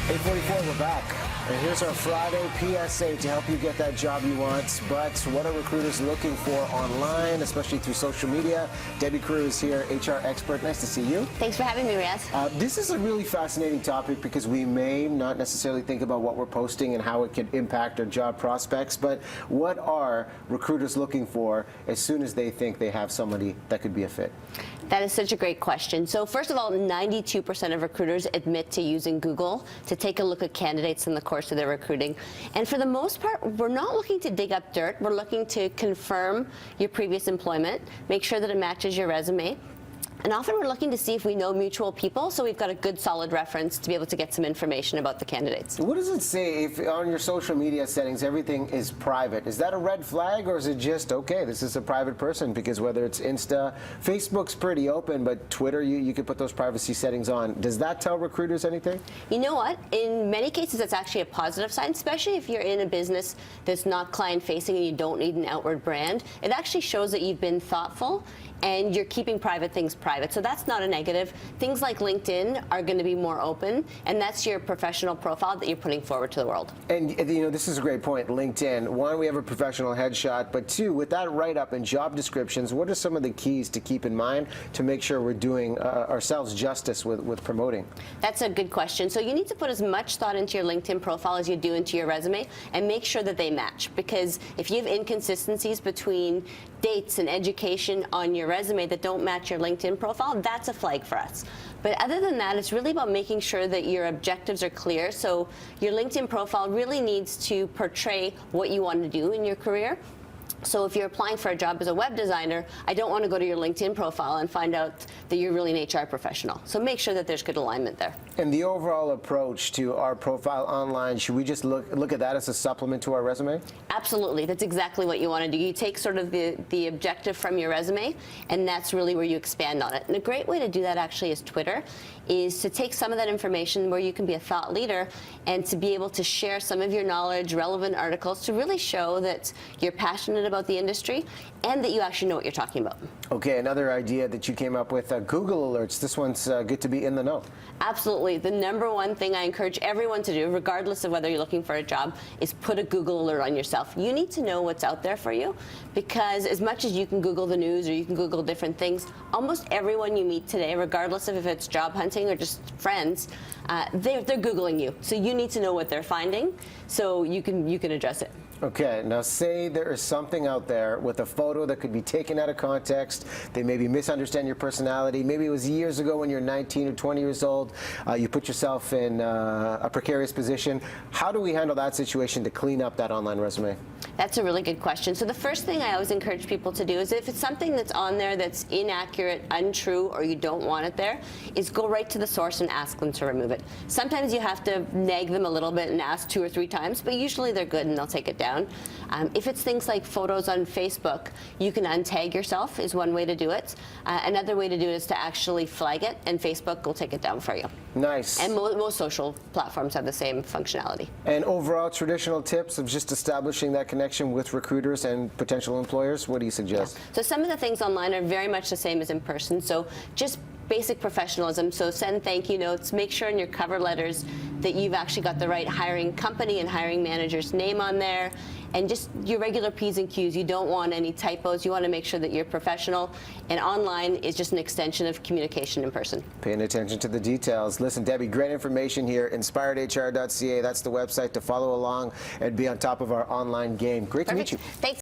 8:44, we're back. And here's our Friday PSA to help you get that job you want. But what are recruiters looking for online, especially through social media? Debby Carreau is here, HR expert. Nice to see you. Thanks for having me, Riaz. This is a really fascinating topic because we may not necessarily think about what we're posting and how it can impact our job prospects. But what are recruiters looking for as soon as they think they have somebody that could be a fit? That is such a great question. So first of all, 92% of recruiters admit to using Google to take a look at candidates in the course of their recruiting. And for the most part, we're not looking to dig up dirt. We're looking to confirm your previous employment, make sure that it matches your resume. And often we're looking to see if we know mutual people, so we've got a good solid reference to be able to get some information about the candidates. What does it say if on your social media settings everything is private? Is that a red flag, or is it just, okay, this is a private person? Because whether it's Insta, Facebook's pretty open, but Twitter, you could put those privacy settings on. Does that tell recruiters anything? You know what? In many cases, it's actually a positive sign, especially if you're in a business that's not client-facing and you don't need an outward brand. It actually shows that you've been thoughtful and you're keeping private things private. So that's not a negative. Things like LinkedIn are going to be more open, and that's your professional profile that you're putting forward to the world. And you know, this is a great point, LinkedIn. One, we have a professional headshot, but two, with that write-up and job descriptions, what are some of the keys to keep in mind to make sure we're doing ourselves justice with promoting? That's a good question. So you need to put as much thought into your LinkedIn profile as you do into your resume and make sure that they match, because if you have inconsistencies between dates and education on your resume that don't match your LinkedIn profile, that's a flag for us. But other than that, it's really about making sure that your objectives are clear. So your LinkedIn profile really needs to portray what you want to do in your career. So if you're applying for a job as a web designer, I don't want to go to your LinkedIn profile and find out that you're really an HR professional. So make sure that there's good alignment there. And the overall approach to our profile online, should we just look at that as a supplement to our resume? Absolutely. That's exactly what you want to do. You take sort of the objective from your resume, and that's really where you expand on it. And a great way to do that actually is Twitter, is to take some of that information where you can be a thought leader and to be able to share some of your knowledge, relevant articles, to really show that you're passionate about the industry and that you actually know what you're talking about. Okay, another idea that you came up with, Google Alerts. This one's good to be in the know. Absolutely. The number one thing I encourage everyone to do, regardless of whether you're looking for a job, is put a Google alert on yourself. You need to know what's out there for you, because as much as you can Google the news or you can Google different things, almost everyone you meet today, regardless of if it's job hunting or just friends, they're Googling you. So you need to know what they're finding so you can address it. Okay, now say there is something out there with a photo that could be taken out of context. They maybe misunderstand your personality. Maybe it was years ago when you're 19 or 20 years old. You put yourself in a precarious position. How do we handle that situation to clean up that online resume? That's a really good question. So the first thing I always encourage people to do is, if it's something that's on there that's inaccurate, untrue, or you don't want it there, is go right to the source and ask them to remove it. Sometimes you have to nag them a little bit and ask 2 or 3 times, but usually they're good and they'll take it down. If it's things like photos on Facebook, you can untag yourself is one way to do it. Another way to do it is to actually flag it, and Facebook will take it down for you. Nice. And most social platforms have the same functionality. And overall traditional tips of just establishing that connection with recruiters and potential employers, what do you suggest? Yeah. So some of the things online are very much the same as in person. So just basic professionalism. So send thank you notes. Make sure in your cover letters that you've actually got the right hiring company and hiring manager's name on there. And just your regular P's and Q's. You don't want any typos. You want to make sure that you're professional. And online is just an extension of communication in person. Paying attention to the details. Listen, Debby, great information here. InspiredHR.ca. That's the website to follow along and be on top of our online game. Great to meet you. Thanks.